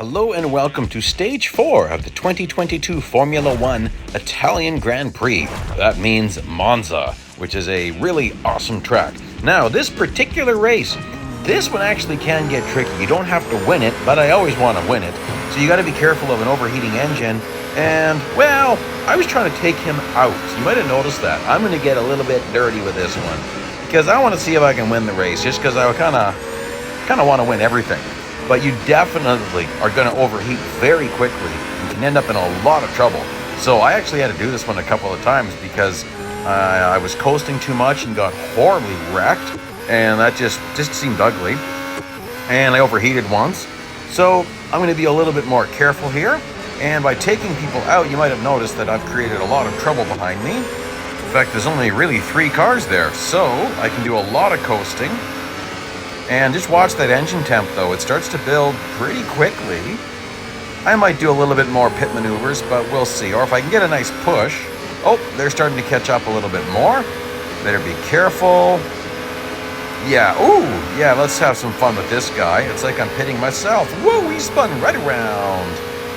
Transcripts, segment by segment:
Hello and welcome to Stage 4 of the 2022 Formula 1 Italian Grand Prix. That means Monza, which is a really awesome track. Now, this particular race, this one actually can get tricky. You don't have to win it, but I always want to win it. So you got to be careful of an overheating engine. And, well, I was trying to take him out. You might have noticed that. I'm going to get a little bit dirty with this one because I want to see if I can win the race, just because I kind of want to win everything. But you definitely are going to overheat very quickly and can end up in a lot of trouble. So I actually had to do this one a couple of times because I was coasting too much and got horribly wrecked, and that just seemed ugly. And I overheated once. So I'm going to be a little bit more careful here. And by taking people out, you might have noticed that I've created a lot of trouble behind me. In fact, there's only really 3 cars there, so I can do a lot of coasting. And just watch that engine temp though, it starts to build pretty quickly. I might do a little bit more pit maneuvers, but we'll see. Or if I can get a nice push. Oh, they're starting to catch up a little bit more. Better be careful. Yeah, ooh, yeah, let's have some fun with this guy. It's like I'm pitting myself. Whoa, he spun right around.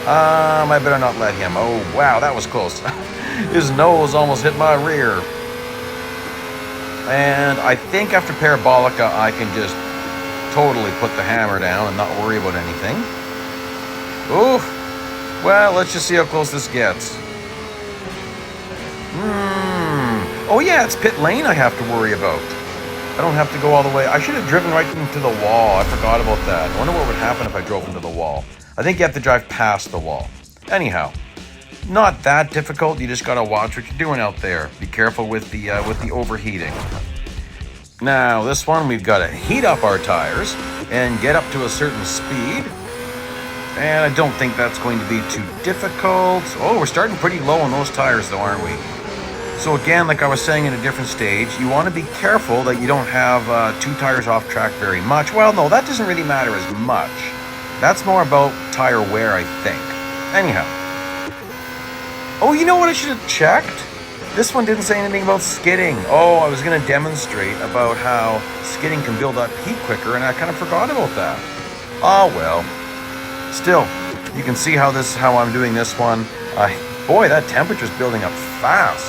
I better not let him. Oh, wow, that was close. His nose almost hit my rear. And I think after Parabolica, I can just totally put the hammer down and not worry about anything. Ooh, well, let's just see how close this gets. Oh yeah, it's pit lane I have to worry about. I don't have to go all the way. I should have driven right into the wall. I forgot about that. I wonder what would happen if I drove into the wall. I think you have to drive past the wall. Anyhow, not that difficult. You just gotta watch what you're doing out there. Be careful with the overheating. Now, this one, we've got to heat up our tires and get up to a certain speed. And I don't think that's going to be too difficult. Oh, we're starting pretty low on those tires though, aren't we? So again, like I was saying in a different stage, you want to be careful that you don't have 2 tires off track very much. Well, no, that doesn't really matter as much. That's more about tire wear, I think. Anyhow. Oh, you know what I should have checked? This one didn't say anything about skidding. Oh, I was going to demonstrate about how skidding can build up heat quicker, and I kind of forgot about that. Oh, well. Still, you can see how I'm doing this one. Boy, that temperature's building up fast.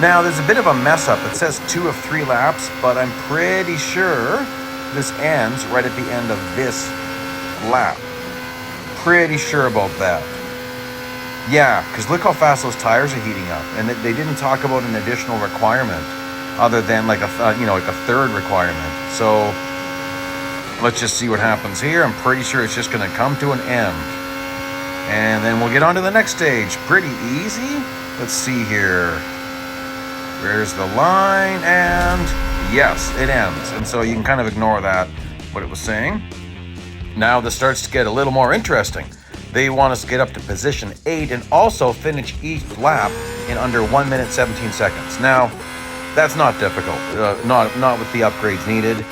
Now, there's a bit of a mess up. It says 2 of 3 laps, but I'm pretty sure this ends right at the end of this lap. Pretty sure about that. Yeah, because look how fast those tires are heating up, and they didn't talk about an additional requirement other than like a third requirement. So let's just see what happens here. I'm pretty sure it's just going to come to an end, and then we'll get on to the next stage. Pretty easy. Let's see here. Where's the line? And yes, it ends. And so you can kind of ignore that, what it was saying. Now this starts to get a little more interesting. They want us to get up to position 8 and also finish each lap in under 1 minute 17 seconds. Now, that's not difficult, not with the upgrades needed.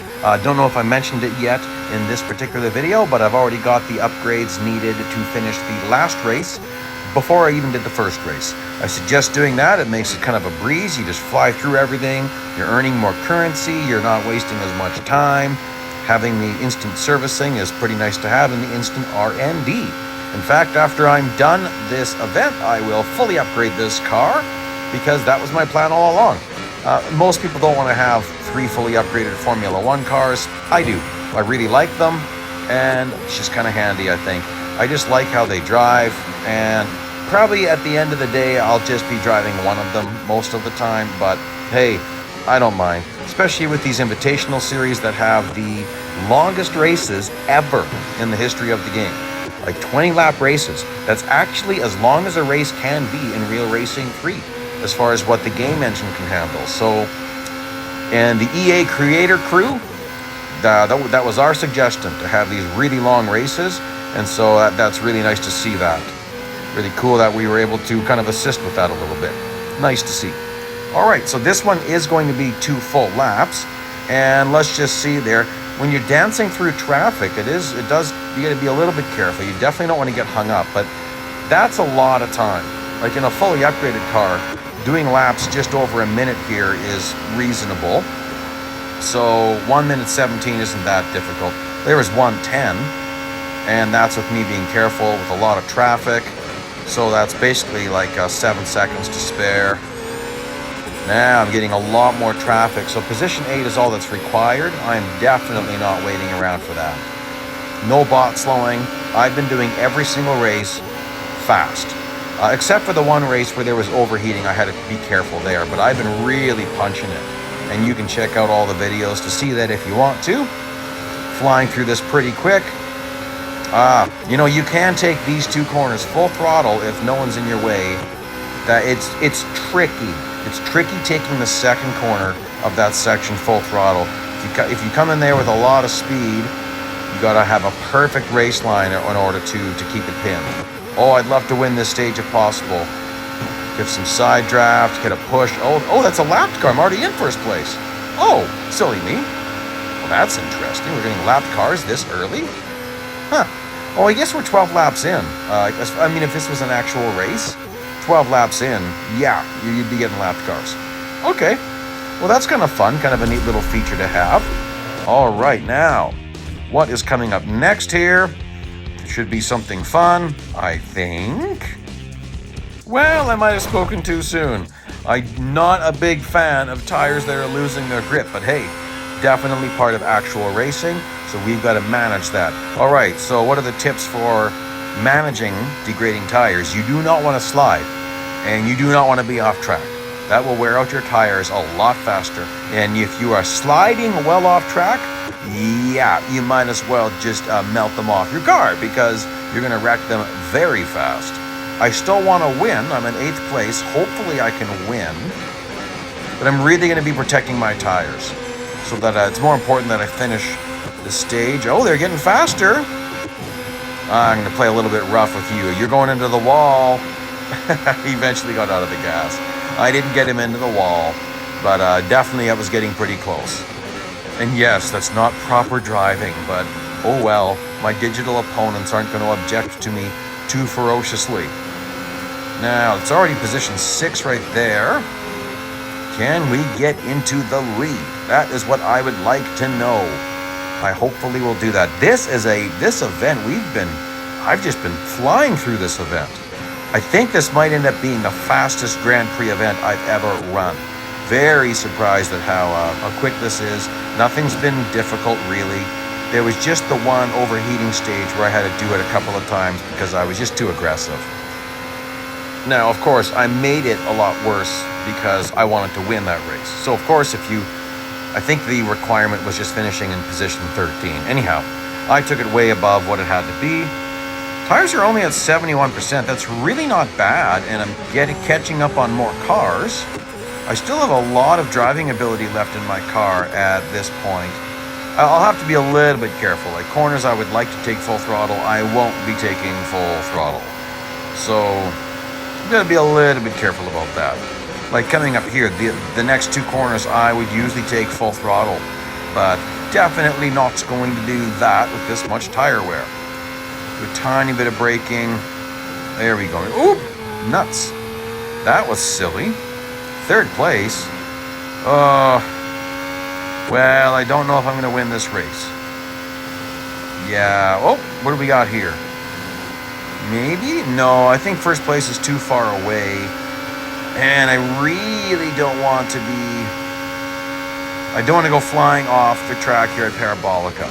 Don't know if I mentioned it yet in this particular video, but I've already got the upgrades needed to finish the last race before I even did the first race. I suggest doing that. It makes it kind of a breeze. You just fly through everything. You're earning more currency. You're not wasting as much time. Having the instant servicing is pretty nice to have, in the instant R&D. In fact, after I'm done this event, I will fully upgrade this car because that was my plan all along. Most people don't want to have 3 fully upgraded Formula 1 cars. I do. I really like them, and it's just kind of handy, I think. I just like how they drive, and probably at the end of the day, I'll just be driving one of them most of the time, but hey, I don't mind. Especially with these invitational series that have the longest races ever in the history of the game. Like 20 lap races. That's actually as long as a race can be in Real Racing 3, as far as what the game engine can handle. So, and the EA creator crew, that was our suggestion, to have these really long races, and so that's really nice to see that. Really cool that we were able to kind of assist with that a little bit. Nice to see. All right, so this one is going to be 2 full laps, and let's just see there. When you're dancing through traffic, you got to be a little bit careful. You definitely don't want to get hung up, but that's a lot of time. Like in a fully upgraded car, doing laps just over a minute here is reasonable. So 1 minute 17 isn't that difficult. There was 1:10. And that's with me being careful with a lot of traffic. So that's basically like 7 seconds to spare. Now I'm getting a lot more traffic. So position 8 is all that's required. I'm definitely not waiting around for that. No bot slowing. I've been doing every single race fast. Except for the one race where there was overheating. I had to be careful there. But I've been really punching it. And you can check out all the videos to see that if you want to. Flying through this pretty quick. You know, you can take these 2 corners full throttle if no one's in your way. That it's tricky. It's tricky taking the second corner of that section full throttle. If you come in there with a lot of speed, you gotta have a perfect race line in order to keep it pinned. Oh, I'd love to win this stage if possible. Give some side draft, get a push. Oh, that's a lapped car. I'm already in first place. Oh, silly me. Well, that's interesting. We're getting lapped cars this early? Huh. Oh, I guess we're 12 laps in. I mean, if this was an actual race, 12 laps in, yeah, you'd be getting lapped cars. Okay. Well, that's kind of fun. Kind of a neat little feature to have. All right, now, what is coming up next here? It should be something fun, I think. Well, I might have spoken too soon. I'm not a big fan of tires that are losing their grip, but hey, definitely part of actual racing, so we've got to manage that. All right, so what are the tips for managing degrading tires? You do not want to slide, and you do not want to be off track. That will wear out your tires a lot faster. And if you are sliding well off track, yeah, you might as well just melt them off your car because you're going to wreck them very fast. I still want to win. I'm in 8th place. Hopefully I can win. But I'm really going to be protecting my tires so that it's more important that I finish the stage. Oh, they're getting faster. I'm going to play a little bit rough with you. You're going into the wall. He eventually got out of the gas. I didn't get him into the wall, but definitely I was getting pretty close. And yes, that's not proper driving, but oh well, my digital opponents aren't going to object to me too ferociously. Now, it's already position 6 right there. Can we get into the lead? That is what I would like to know. I hopefully will do that. This event, I've just been flying through this event. I think this might end up being the fastest Grand Prix event I've ever run. Very surprised at how quick this is. Nothing's been difficult, really. There was just the one overheating stage where I had to do it a couple of times because I was just too aggressive. Now, of course, I made it a lot worse because I wanted to win that race. So, of course, I think the requirement was just finishing in position 13. Anyhow, I took it way above what it had to be. Tires are only at 71%. That's really not bad, and I'm catching up on more cars. I still have a lot of driving ability left in my car at this point. I'll have to be a little bit careful. Like corners I would like to take full throttle, I won't be taking full throttle. So I'm going to be a little bit careful about that. Like coming up here, the next 2 corners I would usually take full throttle, but definitely not going to do that with this much tire wear. Do a tiny bit of braking. There we go. Oop! Nuts. That was silly. 3rd place. Well, I don't know if I'm going to win this race. Yeah. Oh, what do we got here? Maybe? No, I think 1st place is too far away. And I really don't want to go flying off the track here at Parabolica.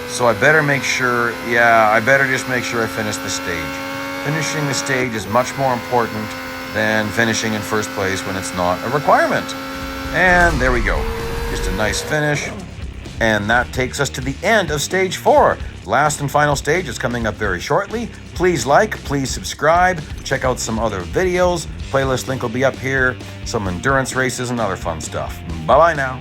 So I better make sure, I better just make sure I finish the stage. Finishing the stage is much more important than finishing in 1st place when it's not a requirement. And there we go. Just a nice finish. And that takes us to the end of stage 4. Last and final stage is coming up very shortly. Please like, please subscribe, check out some other videos. Playlist link will be up here. Some endurance races and other fun stuff. Bye-bye now.